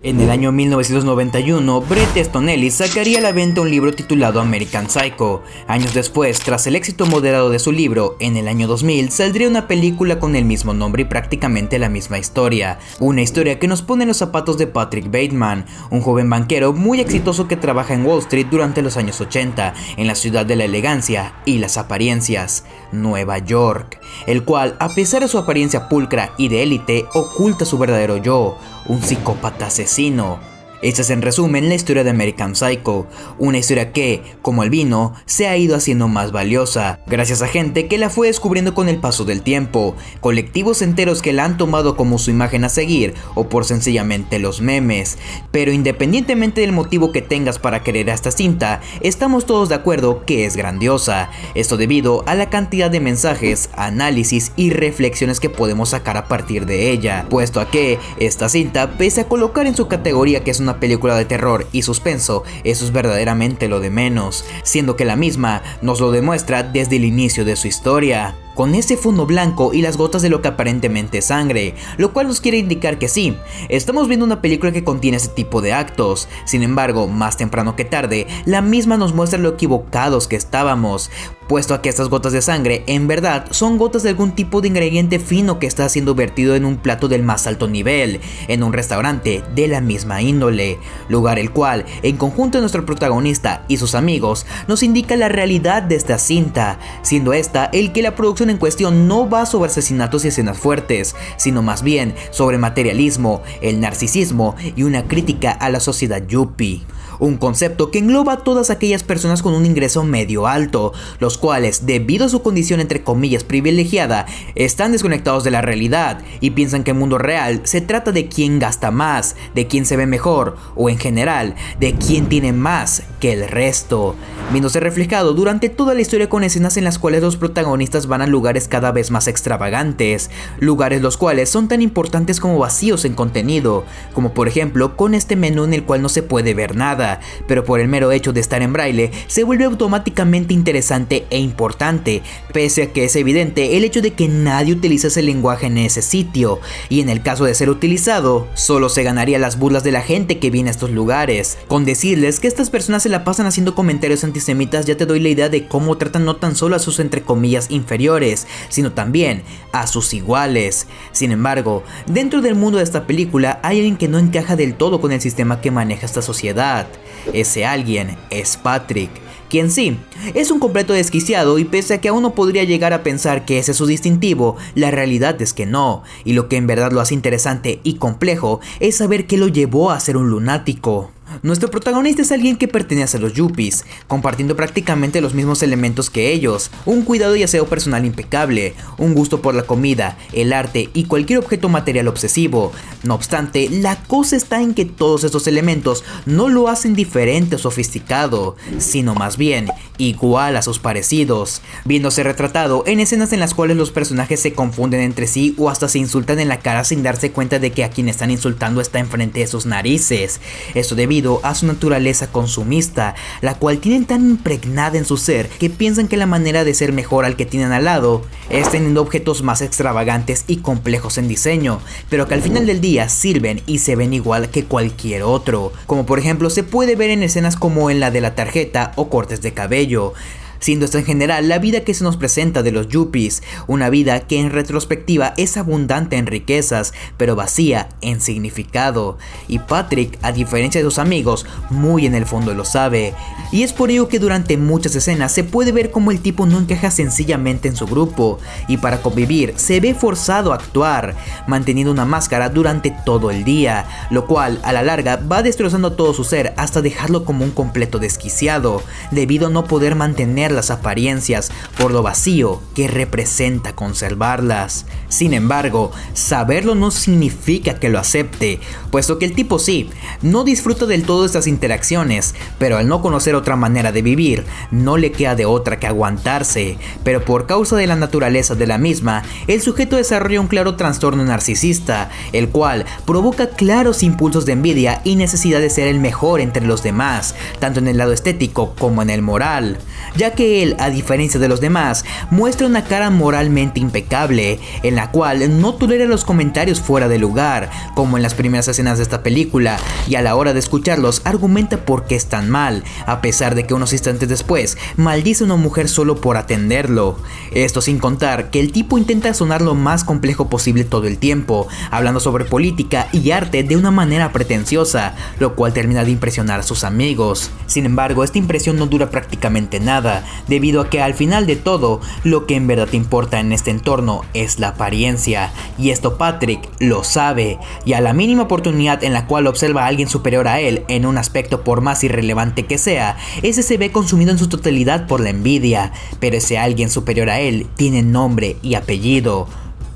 En el año 1991, Bret Easton Ellis sacaría a la venta un libro titulado American Psycho. Años después, tras el éxito moderado de su libro, en el año 2000 saldría una película con el mismo nombre y prácticamente la misma historia. Una historia que nos pone en los zapatos de Patrick Bateman, un joven banquero muy exitoso que trabaja en Wall Street durante los años 80, en la ciudad de la elegancia y las apariencias, Nueva York, el cual, a pesar de su apariencia pulcra y de élite, oculta su verdadero yo, un psicópata asesino. Esta es en resumen la historia de American Psycho, una historia que, como el vino, se ha ido haciendo más valiosa, gracias a gente que la fue descubriendo con el paso del tiempo, colectivos enteros que la han tomado como su imagen a seguir o por sencillamente los memes. Pero independientemente del motivo que tengas para querer a esta cinta, estamos todos de acuerdo que es grandiosa, esto debido a la cantidad de mensajes, análisis y reflexiones que podemos sacar a partir de ella, puesto a que esta cinta, pese a colocar en su categoría que es una película de terror y suspenso, eso es verdaderamente lo de menos, siendo que la misma nos lo demuestra desde el inicio de su historia, con ese fondo blanco y las gotas de lo que aparentemente es sangre, lo cual nos quiere indicar que sí, estamos viendo una película que contiene ese tipo de actos. Sin embargo, más temprano que tarde, la misma nos muestra lo equivocados que estábamos, puesto a que estas gotas de sangre en verdad son gotas de algún tipo de ingrediente fino que está siendo vertido en un plato del más alto nivel, en un restaurante de la misma índole, lugar el cual, en conjunto de nuestro protagonista y sus amigos, nos indica la realidad de esta cinta, siendo esta el que la producción en cuestión no va sobre asesinatos y escenas fuertes, sino más bien sobre materialismo, el narcisismo y una crítica a la sociedad yuppie. Un concepto que engloba a todas aquellas personas con un ingreso medio alto, los cuales, debido a su condición entre comillas privilegiada, están desconectados de la realidad y piensan que el mundo real se trata de quién gasta más, de quién se ve mejor o en general, de quién tiene más que el resto, viéndose reflejado durante toda la historia con escenas en las cuales los protagonistas van a lugares cada vez más extravagantes, lugares los cuales son tan importantes como vacíos en contenido, como por ejemplo con este menú en el cual no se puede ver nada, pero por el mero hecho de estar en braille se vuelve automáticamente interesante e importante, pese a que es evidente el hecho de que nadie utiliza ese lenguaje en ese sitio, y en el caso de ser utilizado, solo se ganaría las burlas de la gente que viene a estos lugares. Con decirles que estas personas se la pasan haciendo comentarios antisemitas ya te doy la idea de cómo tratan no tan solo a sus entre comillas inferiores, sino también a sus iguales. Sin embargo, dentro del mundo de esta película hay alguien que no encaja del todo con el sistema que maneja esta sociedad. Ese alguien es Patrick, quien sí, es un completo desquiciado, y pese a que uno podría llegar a pensar que ese es su distintivo, la realidad es que no, y lo que en verdad lo hace interesante y complejo es saber qué lo llevó a ser un lunático. Nuestro protagonista es alguien que pertenece a los yuppies, compartiendo prácticamente los mismos elementos que ellos, un cuidado y aseo personal impecable, un gusto por la comida, el arte y cualquier objeto material obsesivo. No obstante, la cosa está en que todos estos elementos no lo hacen diferente o sofisticado, sino más bien igual a sus parecidos, viéndose retratado en escenas en las cuales los personajes se confunden entre sí o hasta se insultan en la cara sin darse cuenta de que a quien están insultando está enfrente de sus narices. Esto debido a su naturaleza consumista, la cual tienen tan impregnada en su ser que piensan que la manera de ser mejor al que tienen al lado es teniendo objetos más extravagantes y complejos en diseño, pero que al final del día sirven y se ven igual que cualquier otro, como por ejemplo se puede ver en escenas como en la de la tarjeta o cortes de cabello, siendo esta en general la vida que se nos presenta de los yuppies, una vida que en retrospectiva es abundante en riquezas, pero vacía en significado, y Patrick, a diferencia de sus amigos, muy en el fondo lo sabe, y es por ello que durante muchas escenas se puede ver como el tipo no encaja sencillamente en su grupo, y para convivir se ve forzado a actuar, manteniendo una máscara durante todo el día, lo cual a la larga va destrozando todo su ser hasta dejarlo como un completo desquiciado, debido a no poder mantener las apariencias por lo vacío que representa conservarlas. Sin embargo, saberlo no significa que lo acepte, puesto que el tipo sí, no disfruta del todo estas interacciones, pero al no conocer otra manera de vivir, no le queda de otra que aguantarse, pero por causa de la naturaleza de la misma, el sujeto desarrolla un claro trastorno narcisista, el cual provoca claros impulsos de envidia y necesidad de ser el mejor entre los demás, tanto en el lado estético como en el moral. ya que él, a diferencia de los demás, muestra una cara moralmente impecable, en la cual no tolera los comentarios fuera de lugar, como en las primeras escenas de esta película, y a la hora de escucharlos argumenta por qué están mal, a pesar de que unos instantes después maldice a una mujer solo por atenderlo. Esto sin contar que el tipo intenta sonar lo más complejo posible todo el tiempo, hablando sobre política y arte de una manera pretenciosa, lo cual termina de impresionar a sus amigos. Sin embargo, esta impresión no dura prácticamente nada, debido a que al final de todo, lo que en verdad importa en este entorno es la apariencia, y esto Patrick lo sabe, y a la mínima oportunidad en la cual observa a alguien superior a él en un aspecto por más irrelevante que sea, ese se ve consumido en su totalidad por la envidia, pero ese alguien superior a él tiene nombre y apellido: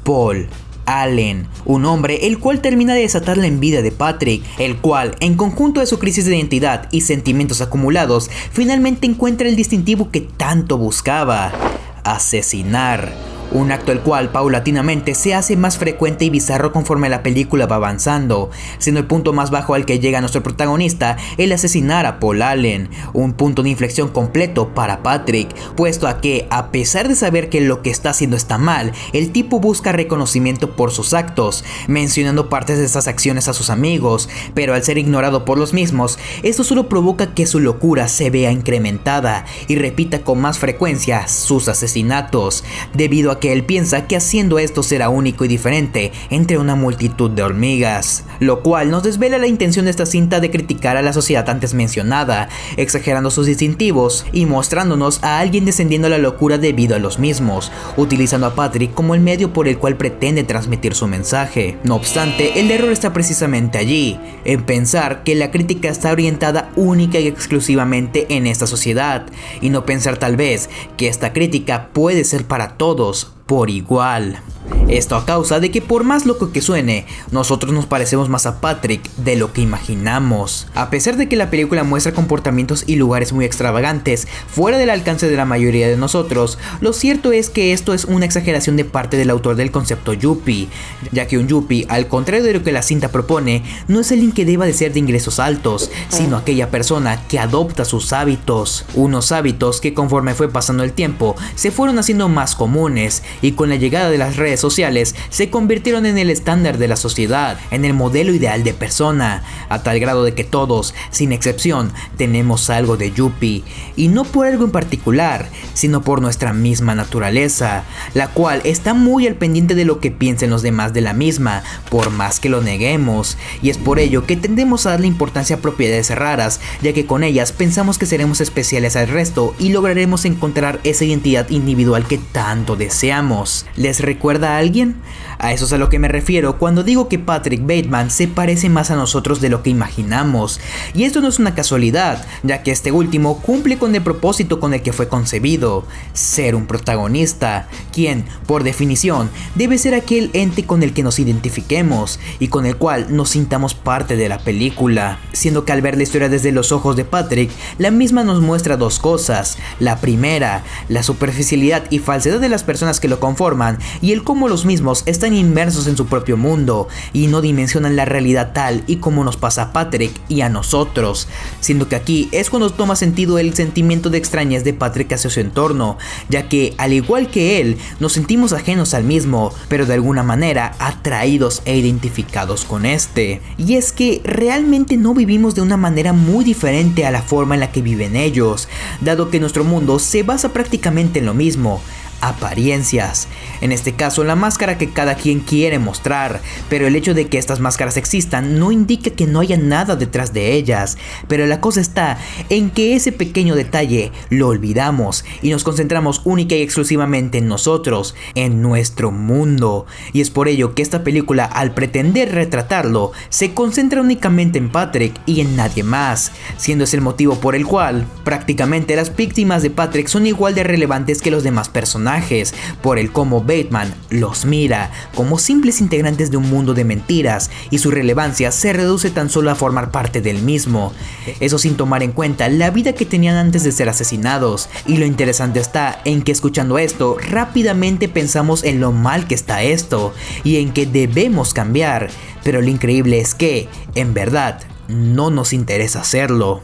Paul Allen, un hombre el cual termina de desatar la envidia de Patrick, el cual, en conjunto de su crisis de identidad y sentimientos acumulados, finalmente encuentra el distintivo que tanto buscaba: asesinar. Un acto el cual paulatinamente se hace más frecuente y bizarro conforme la película va avanzando, siendo el punto más bajo al que llega nuestro protagonista el asesinar a Paul Allen, un punto de inflexión completo para Patrick, puesto a que, a pesar de saber que lo que está haciendo está mal, el tipo busca reconocimiento por sus actos, mencionando partes de estas acciones a sus amigos, pero al ser ignorado por los mismos, esto solo provoca que su locura se vea incrementada y repita con más frecuencia sus asesinatos, debido a que él piensa que haciendo esto será único y diferente entre una multitud de hormigas, lo cual nos desvela la intención de esta cinta de criticar a la sociedad antes mencionada, exagerando sus distintivos y mostrándonos a alguien descendiendo a la locura debido a los mismos, utilizando a Patrick como el medio por el cual pretende transmitir su mensaje. No obstante, el error está precisamente allí, en pensar que la crítica está orientada única y exclusivamente en esta sociedad, y no pensar tal vez que esta crítica puede ser para todos por igual. Esto a causa de que, por más loco que suene, nosotros nos parecemos más a Patrick de lo que imaginamos. A pesar de que la película muestra comportamientos y lugares muy extravagantes fuera del alcance de la mayoría de nosotros, lo cierto es que esto es una exageración de parte del autor del concepto yuppie, ya que un yuppie, al contrario de lo que la cinta propone, no es alguien que deba de ser de ingresos altos, sino aquella persona que adopta sus hábitos, unos hábitos que conforme fue pasando el tiempo se fueron haciendo más comunes, y con la llegada de las redes sociales se convirtieron en el estándar de la sociedad, en el modelo ideal de persona, a tal grado de que todos, sin excepción, tenemos algo de yuppie, y no por algo en particular, sino por nuestra misma naturaleza, la cual está muy al pendiente de lo que piensen los demás de la misma, por más que lo neguemos, y es por ello que tendemos a darle importancia a propiedades raras, ya que con ellas pensamos que seremos especiales al resto y lograremos encontrar esa identidad individual que tanto deseamos. ¿Les recuerda a alguien? A eso es a lo que me refiero cuando digo que Patrick Bateman se parece más a nosotros de lo que imaginamos, y esto no es una casualidad, ya que este último cumple con el propósito con el que fue concebido: ser un protagonista, quien, por definición, debe ser aquel ente con el que nos identifiquemos y con el cual nos sintamos parte de la película, siendo que al ver la historia desde los ojos de Patrick, la misma nos muestra dos cosas: la primera, la superficialidad y falsedad de las personas que lo conforman, y el cómo los mismos están inmersos en su propio mundo y no dimensionan la realidad tal y como nos pasa a Patrick y a nosotros, siendo que aquí es cuando toma sentido el sentimiento de extrañez de Patrick hacia su entorno, ya que al igual que él nos sentimos ajenos al mismo, pero de alguna manera atraídos e identificados con este. Y es que realmente no vivimos de una manera muy diferente a la forma en la que viven ellos, dado que nuestro mundo se basa prácticamente en lo mismo: apariencias. En este caso, la máscara que cada quien quiere mostrar, pero el hecho de que estas máscaras existan no indica que no haya nada detrás de ellas, pero la cosa está en que ese pequeño detalle lo olvidamos y nos concentramos única y exclusivamente en nosotros, en nuestro mundo, y es por ello que esta película, al pretender retratarlo, se concentra únicamente en Patrick y en nadie más, siendo ese el motivo por el cual prácticamente las víctimas de Patrick son igual de relevantes que los demás personajes, por el cómo Bateman los mira como simples integrantes de un mundo de mentiras, y su relevancia se reduce tan solo a formar parte del mismo, eso sin tomar en cuenta la vida que tenían antes de ser asesinados. Y lo interesante está en que, escuchando esto, rápidamente pensamos en lo mal que está esto y en que debemos cambiar, pero lo increíble es que, en verdad, no nos interesa hacerlo.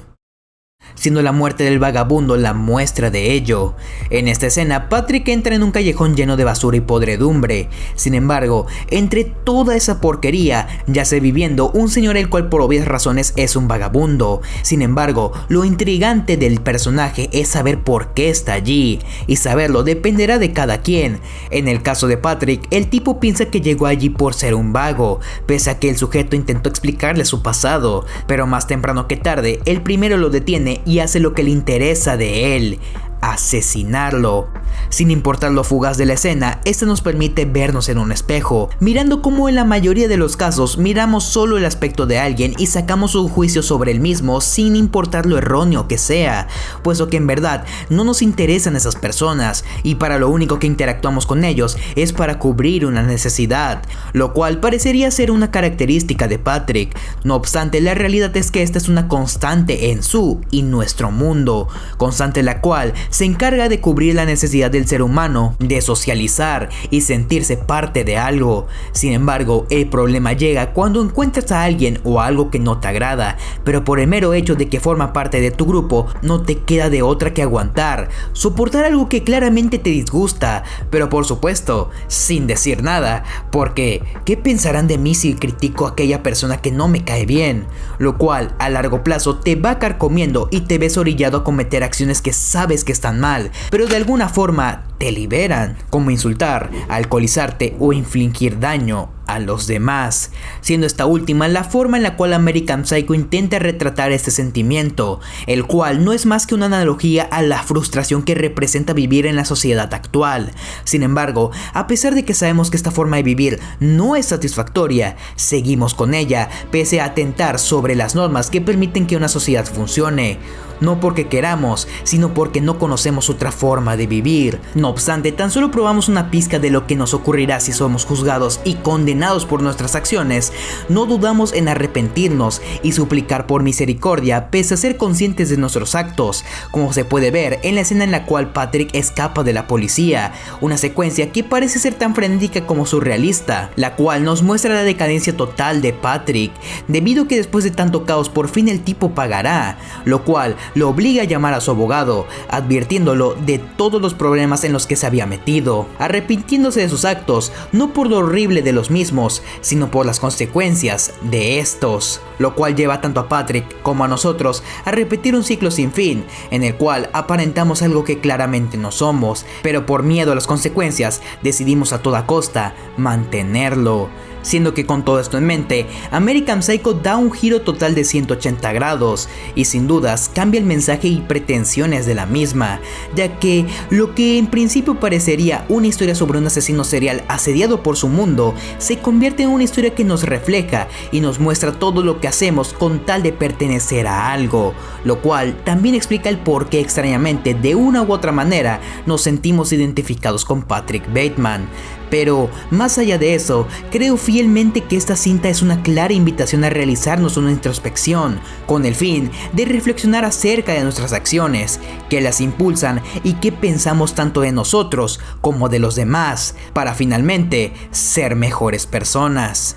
siendo la muerte del vagabundo la muestra de ello. En esta escena, Patrick entra en un callejón lleno de basura y podredumbre. Sin embargo, entre toda esa porquería, yace viviendo un señor el cual por obvias razones es un vagabundo. Sin embargo, lo intrigante del personaje es saber por qué está allí, y saberlo dependerá de cada quien. En el caso de Patrick, el tipo piensa que llegó allí por ser un vago, pese a que el sujeto intentó explicarle su pasado, pero más temprano que tarde, el primero lo detiene y hace lo que le interesa de él: asesinarlo. Sin importar lo fugaz de la escena, esta nos permite vernos en un espejo, mirando cómo en la mayoría de los casos miramos solo el aspecto de alguien y sacamos un juicio sobre el mismo sin importar lo erróneo que sea, puesto que en verdad no nos interesan esas personas y para lo único que interactuamos con ellos es para cubrir una necesidad, lo cual parecería ser una característica de Patrick. No obstante, la realidad es que esta es una constante en su y nuestro mundo, constante la cual se encarga de cubrir la necesidad del ser humano de socializar y sentirse parte de algo. Sin embargo, el problema llega cuando encuentras a alguien o algo que no te agrada, pero por el mero hecho de que forma parte de tu grupo, no te queda de otra que aguantar, soportar algo que claramente te disgusta, pero por supuesto, sin decir nada, porque ¿qué pensarán de mí si critico a aquella persona que no me cae bien? Lo cual a largo plazo te va carcomiendo y te ves orillado a cometer acciones que sabes que están mal, pero de alguna forma te liberan, como insultar, alcoholizarte o infligir daño a los demás, siendo esta última la forma en la cual American Psycho intenta retratar este sentimiento, el cual no es más que una analogía a la frustración que representa vivir en la sociedad actual. Sin embargo, a pesar de que sabemos que esta forma de vivir no es satisfactoria, seguimos con ella, pese a atentar sobre las normas que permiten que una sociedad funcione. No porque queramos, sino porque no conocemos otra forma de vivir. No obstante, tan solo probamos una pizca de lo que nos ocurrirá si somos juzgados y condenados por nuestras acciones, no dudamos en arrepentirnos y suplicar por misericordia pese a ser conscientes de nuestros actos, como se puede ver en la escena en la cual Patrick escapa de la policía, una secuencia que parece ser tan frenética como surrealista, la cual nos muestra la decadencia total de Patrick, debido a que después de tanto caos por fin el tipo pagará, lo cual lo obliga a llamar a su abogado, advirtiéndolo de todos los problemas en los que se había metido, arrepintiéndose de sus actos, no por lo horrible de los mismos, sino por las consecuencias de estos, lo cual lleva tanto a Patrick como a nosotros a repetir un ciclo sin fin, en el cual aparentamos algo que claramente no somos, pero por miedo a las consecuencias decidimos a toda costa mantenerlo. Siendo que con todo esto en mente, American Psycho da un giro total de 180 grados y sin dudas cambia el mensaje y pretensiones de la misma, ya que lo que en principio parecería una historia sobre un asesino serial asediado por su mundo, se convierte en una historia que nos refleja y nos muestra todo lo que hacemos con tal de pertenecer a algo, lo cual también explica el por qué extrañamente de una u otra manera nos sentimos identificados con Patrick Bateman. Pero, más allá de eso, creo fielmente que esta cinta es una clara invitación a realizarnos una introspección, con el fin de reflexionar acerca de nuestras acciones, que las impulsan y qué pensamos tanto de nosotros como de los demás, para finalmente ser mejores personas.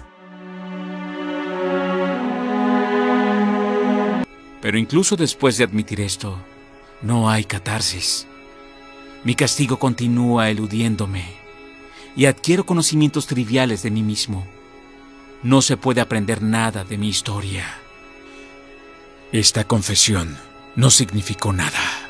Pero incluso después de admitir esto, no hay catarsis. Mi castigo continúa eludiéndome y adquiero conocimientos triviales de mí mismo. No se puede aprender nada de mi historia. Esta confesión no significó nada.